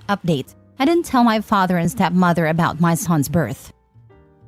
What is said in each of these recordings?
Update. I didn't tell my father and stepmother about my son's birth.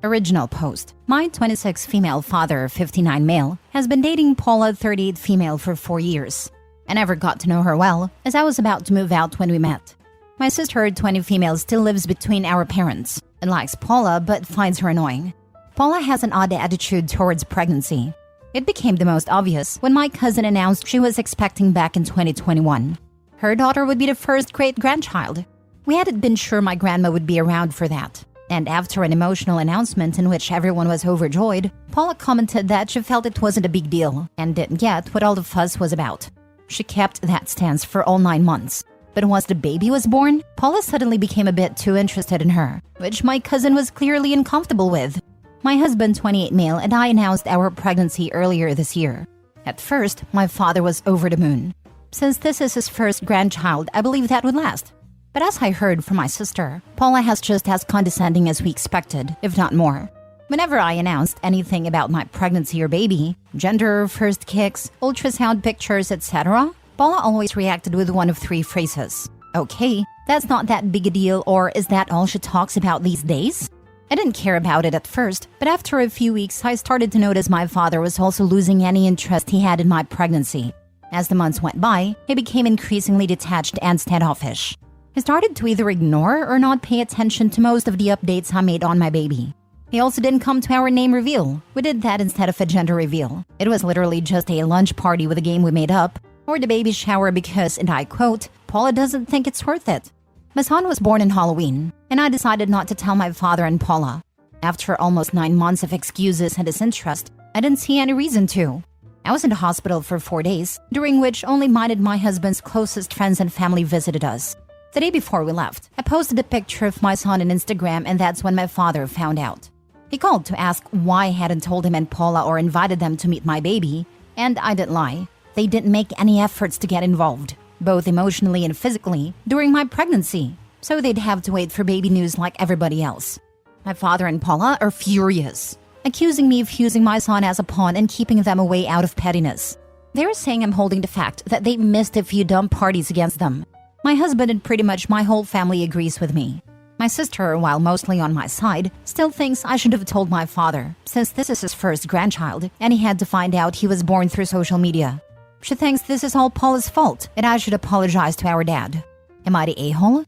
Original post. My 26 female father, 59 male, has been dating Paula, 38 female for 4 years. I never got to know her well, as I was about to move out when we met. My sister, 20 female, still lives between our parents and likes Paula but finds her annoying. Paula has an odd attitude towards pregnancy. It became the most obvious when my cousin announced she was expecting back in 2021. Her daughter would be the first great-grandchild. We hadn't been sure my grandma would be around for that. And after an emotional announcement in which everyone was overjoyed, Paula commented that she felt it wasn't a big deal and didn't get what all the fuss was about. She kept that stance for all 9 months. But once the baby was born, Paula suddenly became a bit too interested in her, which my cousin was clearly uncomfortable with. My husband, 28 male, and I announced our pregnancy earlier this year. At first, my father was over the moon. Since this is his first grandchild, I believe that would last. But as I heard from my sister, Paula has just as condescending as we expected, if not more. Whenever I announced anything about my pregnancy or baby, gender, first kicks, ultrasound pictures, etc., Paula always reacted with one of 3 phrases. Okay, that's not that big a deal, or is that all she talks about these days? I didn't care about it at first, but after a few weeks I started to notice my father was also losing any interest he had in my pregnancy. As the months went by, he became increasingly detached and standoffish. He started to either ignore or not pay attention to most of the updates I made on my baby. He also didn't come to our name reveal. We did that instead of a gender reveal. It was literally just a lunch party with a game we made up, or the baby shower because, and I quote, Paula doesn't think it's worth it. My son was born on Halloween, and I decided not to tell my father and Paula. After almost 9 months of excuses and disinterest, I didn't see any reason to. I was in the hospital for 4 days, during which only mine and my husband's closest friends and family visited us. The day before we left, I posted a picture of my son on Instagram, and that's when my father found out. He called to ask why I hadn't told him and Paula or invited them to meet my baby, and I didn't lie. They didn't make any efforts to get involved, both emotionally and physically, during my pregnancy, so they'd have to wait for baby news like everybody else. My father and Paula are furious, accusing me of using my son as a pawn and keeping them away out of pettiness. They're saying I'm holding the fact that they missed a few dumb parties against them. My husband and pretty much my whole family agrees with me. My sister, while mostly on my side, still thinks I should have told my father, since this is his first grandchild, and he had to find out he was born through social media. She thinks this is all Paula's fault, and I should apologize to our dad. Am I the a-hole?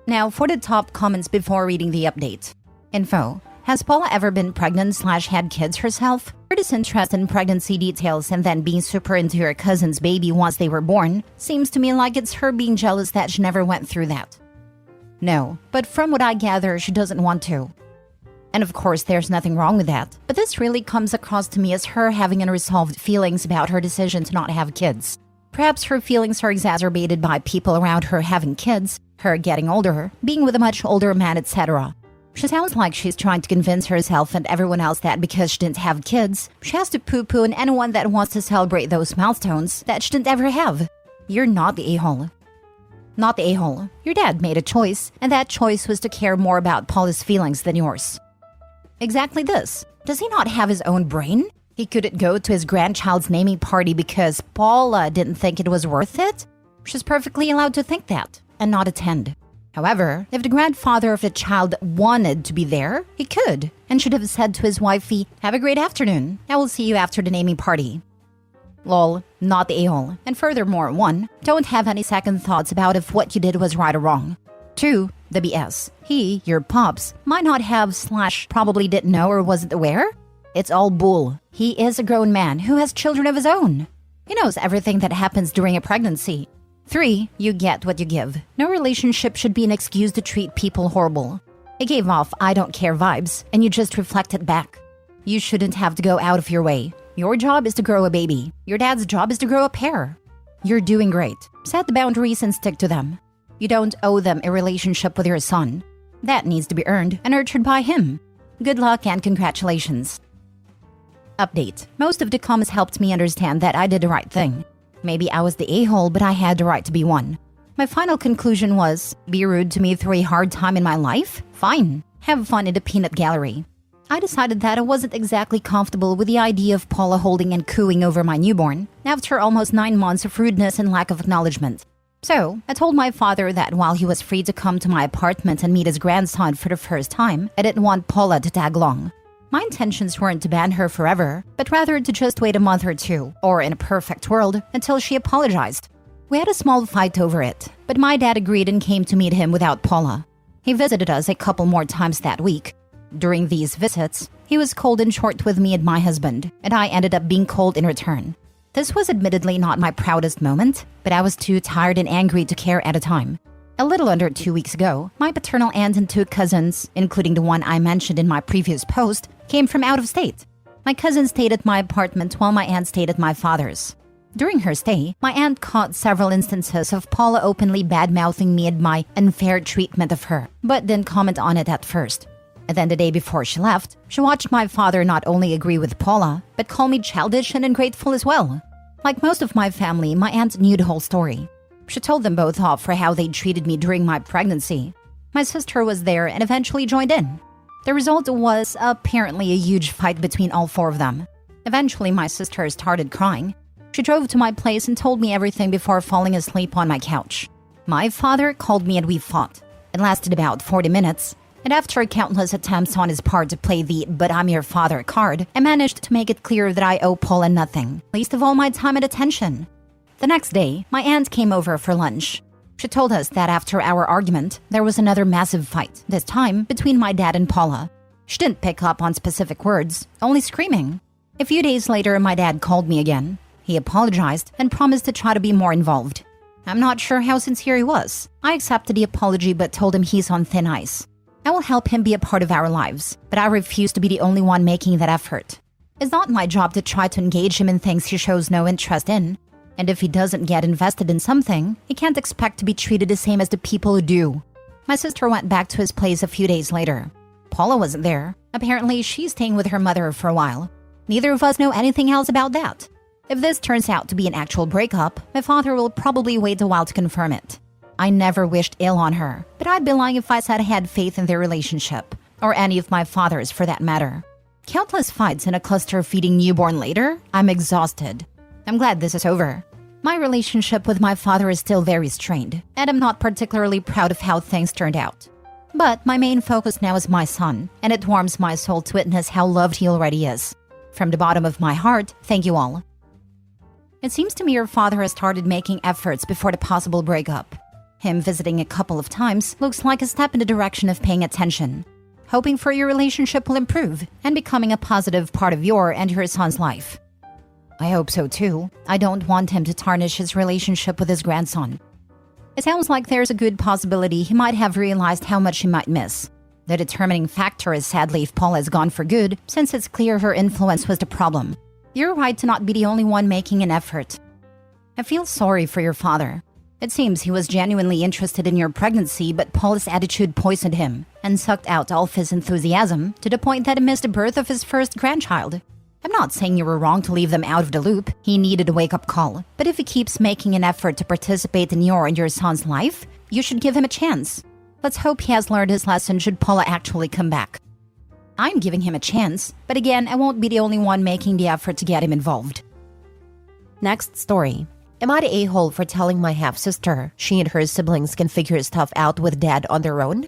Now, for the top comments before reading the update. Info. Has Paula ever been pregnant/had kids herself? Her disinterest in pregnancy details and then being super into her cousin's baby once they were born seems to me like it's her being jealous that she never went through that. No, but from what I gather, she doesn't want to. And of course, there's nothing wrong with that, but this really comes across to me as her having unresolved feelings about her decision to not have kids. Perhaps her feelings are exacerbated by people around her having kids, her getting older, being with a much older man, etc. She sounds like she's trying to convince herself and everyone else that because she didn't have kids, she has to poo-poo on anyone that wants to celebrate those milestones that she didn't ever have. You're not the a-hole. Not the a-hole. Your dad made a choice, and that choice was to care more about Paula's feelings than yours. Exactly this. Does he not have his own brain? He couldn't go to his grandchild's naming party because Paula didn't think it was worth it? She's perfectly allowed to think that, and not attend. However, if the grandfather of the child wanted to be there, he could, and should have said to his wifey, "Have a great afternoon. I will see you after the naming party." Lol, not the a-hole. And furthermore, 1, don't have any second thoughts about if what you did was right or wrong. 2, the BS. He, your pops, might not have/probably didn't know or wasn't aware. It's all bull. He is a grown man who has children of his own. He knows everything that happens during a pregnancy. 3, you get what you give. No relationship should be an excuse to treat people horrible. It gave off I don't care vibes, and you just reflect it back. You shouldn't have to go out of your way. Your job is to grow a baby. Your dad's job is to grow a pair. You're doing great. Set the boundaries and stick to them. You don't owe them a relationship with your son. That needs to be earned and nurtured by him. Good luck and congratulations. Update. Most of the comments helped me understand that I did the right thing. Maybe I was the a-hole, but I had the right to be one. My final conclusion was, be rude to me through a hard time in my life? Fine. Have fun in the peanut gallery. I decided that I wasn't exactly comfortable with the idea of Paula holding and cooing over my newborn after almost 9 months of rudeness and lack of acknowledgement. So, I told my father that while he was free to come to my apartment and meet his grandson for the first time, I didn't want Paula to tag along. My intentions weren't to ban her forever, but rather to just wait a month or two, or in a perfect world, until she apologized. We had a small fight over it, but my dad agreed and came to meet him without Paula. He visited us a couple more times that week. During these visits, he was cold and short with me and my husband, and I ended up being cold in return. This was admittedly not my proudest moment, but I was too tired and angry to care at a time. A little under 2 weeks ago, my paternal aunt and 2 cousins, including the one I mentioned in my previous post, came from out of state. My cousin stayed at my apartment while my aunt stayed at my father's. During her stay, my aunt caught several instances of Paula openly bad-mouthing me and my unfair treatment of her, but didn't comment on it at first. And then the day before she left, she watched my father not only agree with Paula, but call me childish and ungrateful as well. Like most of my family, my aunt knew the whole story. She told them both off for how they treated me during my pregnancy. My sister was there and eventually joined in. The result was apparently a huge fight between all 4 of them. Eventually, my sister started crying. She drove to my place and told me everything before falling asleep on my couch. My father called me and we fought. It lasted about 40 minutes. And after countless attempts on his part to play the "but I'm your father" card, I managed to make it clear that I owe Paula nothing, least of all my time and attention. The next day, my aunt came over for lunch. She told us that after our argument, there was another massive fight, this time between my dad and Paula. She didn't pick up on specific words, only screaming. A few days later, my dad called me again. He apologized and promised to try to be more involved. I'm not sure how sincere he was. I accepted the apology but told him he's on thin ice. I will help him be a part of our lives, but I refuse to be the only one making that effort. It's not my job to try to engage him in things he shows no interest in. And if he doesn't get invested in something, he can't expect to be treated the same as the people who do. My sister went back to his place a few days later. Paula wasn't there. Apparently, she's staying with her mother for a while. Neither of us know anything else about that. If this turns out to be an actual breakup, my father will probably wait a while to confirm it. I never wished ill on her, but I'd be lying if I said I had faith in their relationship, or any of my father's for that matter. Countless fights and a cluster-feeding newborn later, I'm exhausted. I'm glad this is over. My relationship with my father is still very strained, and I'm not particularly proud of how things turned out. But my main focus now is my son, and it warms my soul to witness how loved he already is. From the bottom of my heart, thank you all. It seems to me your father has started making efforts before the possible breakup. Him visiting a couple of times looks like a step in the direction of paying attention, hoping for your relationship will improve and becoming a positive part of your and your son's life. I hope so too. I don't want him to tarnish his relationship with his grandson. It sounds like there's a good possibility he might have realized how much he might miss. The determining factor is sadly if Paula is gone for good, since it's clear her influence was the problem. You're right to not be the only one making an effort. I feel sorry for your father. It seems he was genuinely interested in your pregnancy, but Paula's attitude poisoned him and sucked out all of his enthusiasm to the point that he missed the birth of his first grandchild. I'm not saying you were wrong to leave them out of the loop. He needed a wake-up call. But if he keeps making an effort to participate in your and your son's life, you should give him a chance. Let's hope he has learned his lesson should Paula actually come back. I'm giving him a chance, but again, I won't be the only one making the effort to get him involved. Next story. Am I the a-hole for telling my half-sister she and her siblings can figure stuff out with dad on their own?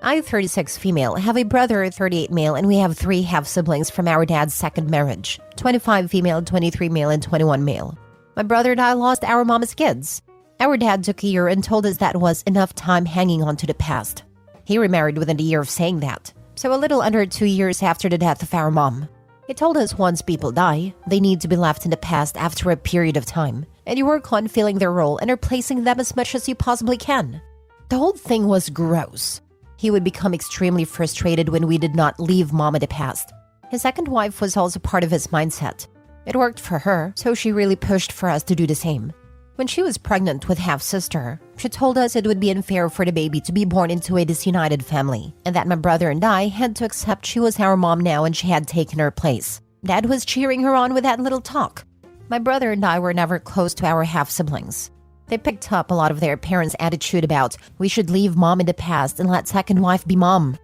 I'm 36 female, have a brother 38 male, and we have 3 half-siblings from our dad's second marriage, 25 female, 23 male, and 21 male. My brother and I lost our mom as kids. Our dad took a year and told us that was enough time hanging on to the past. He remarried within a year of saying that, so a little under 2 years after the death of our mom. He told us once people die, they need to be left in the past after a period of time, and you work on filling their role and replacing them as much as you possibly can. The whole thing was gross. He would become extremely frustrated when we did not leave mom in the past. His second wife was also part of his mindset. It worked for her, so she really pushed for us to do the same. When she was pregnant with half-sister, she told us it would be unfair for the baby to be born into a disunited family, and that my brother and I had to accept she was our mom now and she had taken her place. Dad was cheering her on with that little talk. My brother and I were never close to our half-siblings. They picked up a lot of their parents' attitude about we should leave mom in the past and let second wife be mom.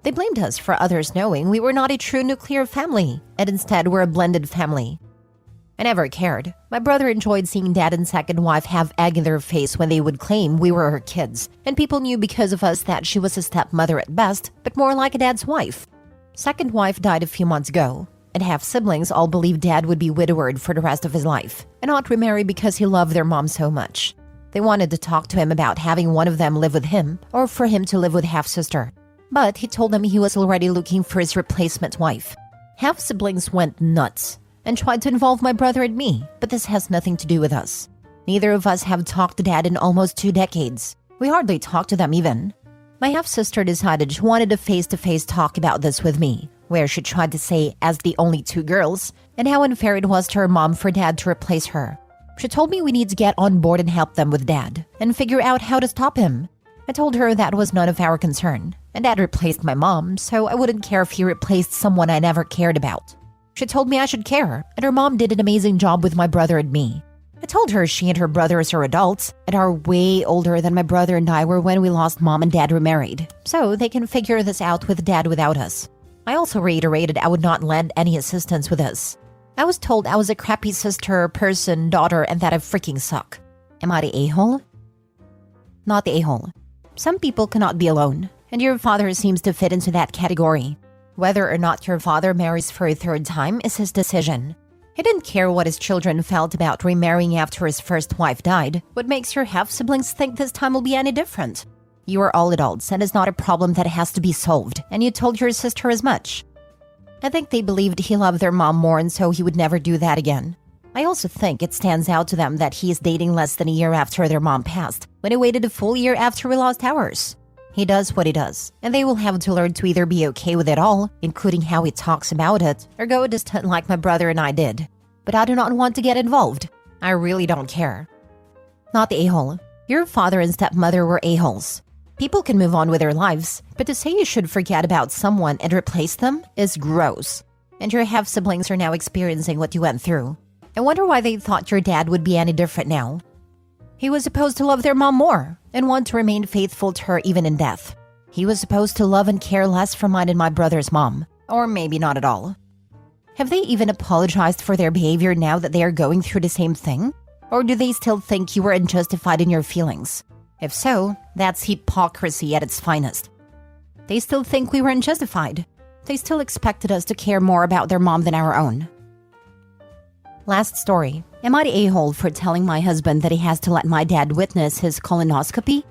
They blamed us for others knowing we were not a true nuclear family, and instead were a blended family. I never cared. My brother enjoyed seeing dad and second wife have egg in their face when they would claim we were her kids, and people knew because of us that she was a stepmother at best, but more like a dad's wife. Second wife died a few months ago, and half-siblings all believed dad would be widowed for the rest of his life, and not remarry because he loved their mom so much. They wanted to talk to him about having one of them live with him, or for him to live with half-sister. But he told them he was already looking for his replacement wife. Half-siblings went nuts and tried to involve my brother and me, but this has nothing to do with us. Neither of us have talked to dad in almost 2 decades. We hardly talk to them even. My half-sister decided she wanted a face-to-face talk about this with me, where she tried to say, as the only 2 girls, and how unfair it was to her mom for dad to replace her. She told me we need to get on board and help them with dad, and figure out how to stop him. I told her that was none of our concern, and dad replaced my mom, so I wouldn't care if he replaced someone I never cared about. She told me I should care, and her mom did an amazing job with my brother and me. I told her she and her brothers are adults and are way older than my brother and I were when we lost mom and dad remarried, so they can figure this out with dad without us. I also reiterated I would not lend any assistance with this. I was told I was a crappy sister, person, daughter, and that I freaking suck. Am I the a-hole? Not the a-hole. Some people cannot be alone, and your father seems to fit into that category. Whether or not your father marries for a 3rd time is his decision. He didn't care what his children felt about remarrying after his first wife died. What makes your half-siblings think this time will be any different? You are all adults, and it's not a problem that has to be solved, and you told your sister as much. I think they believed he loved their mom more, and so he would never do that again. I also think it stands out to them that he is dating less than a year after their mom passed, when he waited a full year after we lost ours. He does what he does, and they will have to learn to either be okay with it all, including how he talks about it, or go distant like my brother and I did. But I do not want to get involved. I really don't care. Not the a-hole. Your father and stepmother were a-holes. People can move on with their lives, but to say you should forget about someone and replace them is gross. And your half-siblings are now experiencing what you went through. I wonder why they thought your dad would be any different now. He was supposed to love their mom more and want to remain faithful to her even in death. He was supposed to love and care less for mine and my brother's mom, or maybe not at all. Have they even apologized for their behavior now that they are going through the same thing? Or do they still think you were unjustified in your feelings? If so, that's hypocrisy at its finest. They still think we were unjustified. They still expected us to care more about their mom than our own. Last story. Am I the a-hole for telling my husband that he has to let my dad witness his colonoscopy?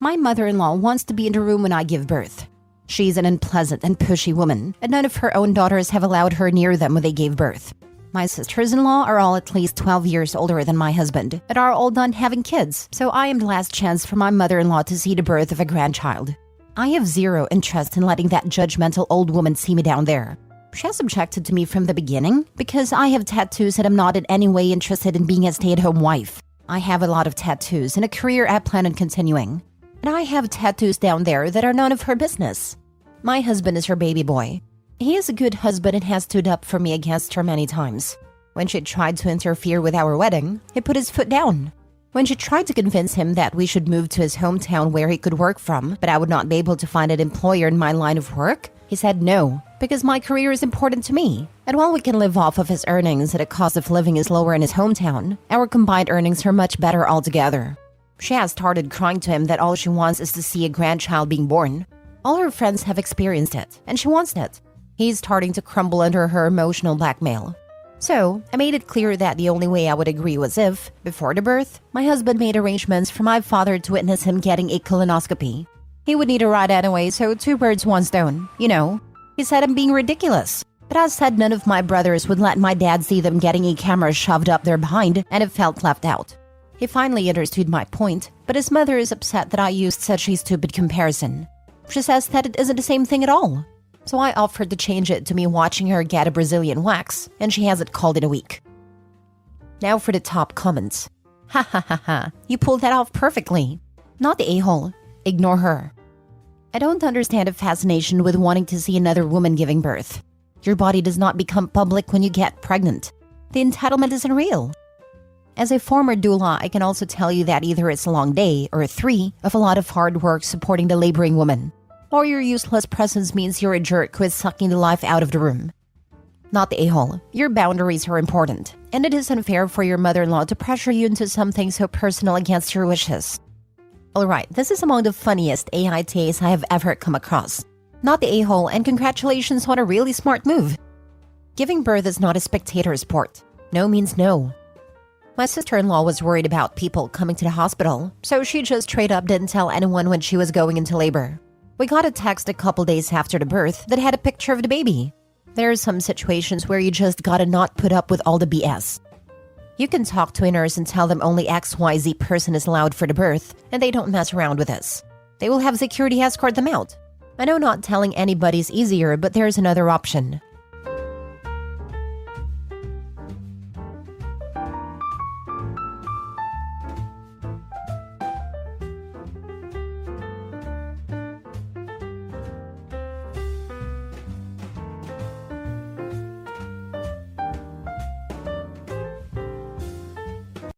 My mother-in-law wants to be in the room when I give birth. She's an unpleasant and pushy woman, and none of her own daughters have allowed her near them when they gave birth. My sisters-in-law are all at least 12 years older than my husband, and are all done having kids, so I am the last chance for my mother-in-law to see the birth of a grandchild. I have zero interest in letting that judgmental old woman see me down there. She has objected to me from the beginning because I have tattoos and I'm not in any way interested in being a stay-at-home wife. I have a lot of tattoos and a career I plan on continuing. And I have tattoos down there that are none of her business. My husband is her baby boy. He is a good husband and has stood up for me against her many times. When she tried to interfere with our wedding, he put his foot down. When she tried to convince him that we should move to his hometown where he could work from, but I would not be able to find an employer in my line of work, he said no, because my career is important to me. And while we can live off of his earnings and the cost of living is lower in his hometown, our combined earnings are much better altogether. She has started crying to him that all she wants is to see a grandchild being born. All her friends have experienced it, and she wants it. He's starting to crumble under her emotional blackmail. So, I made it clear that the only way I would agree was if, before the birth, my husband made arrangements for my father to witness him getting a colonoscopy. He would need a ride anyway, so 2 birds, 1 stone, you know. He said I'm being ridiculous. But I said none of my brothers would let my dad see them getting a camera shoved up their behind, and it felt left out. He finally understood my point, but his mother is upset that I used such a stupid comparison. She says that it isn't the same thing at all. So I offered to change it to me watching her get a Brazilian wax, and she has it called in a week. Now for the top comments. Ha ha ha ha, you pulled that off perfectly. Not the a-hole. Ignore her. I don't understand the fascination with wanting to see another woman giving birth. Your body does not become public when you get pregnant. The entitlement isn't real. As a former doula, I can also tell you that either it's a long day or 3 of a lot of hard work supporting the laboring woman. or your useless presence means you're a jerk who is sucking the life out of the room. Not the a-hole. Your boundaries are important, and it is unfair for your mother-in-law to pressure you into something so personal against your wishes. Alright, this is among the funniest aitas I have ever come across. Not the a-hole, and congratulations on a really smart move. Giving birth is not a spectator sport. No means no. My sister-in-law was worried about people coming to the hospital, so she just straight up didn't tell anyone when she was going into labor. We got a text a couple days after the birth that had a picture of the baby. There are some situations where you just gotta not put up with all the BS. You can talk to a nurse and tell them only XYZ person is allowed for the birth, and they don't mess around with this. They will have security escort them out. I know not telling anybody is easier, but there's another option.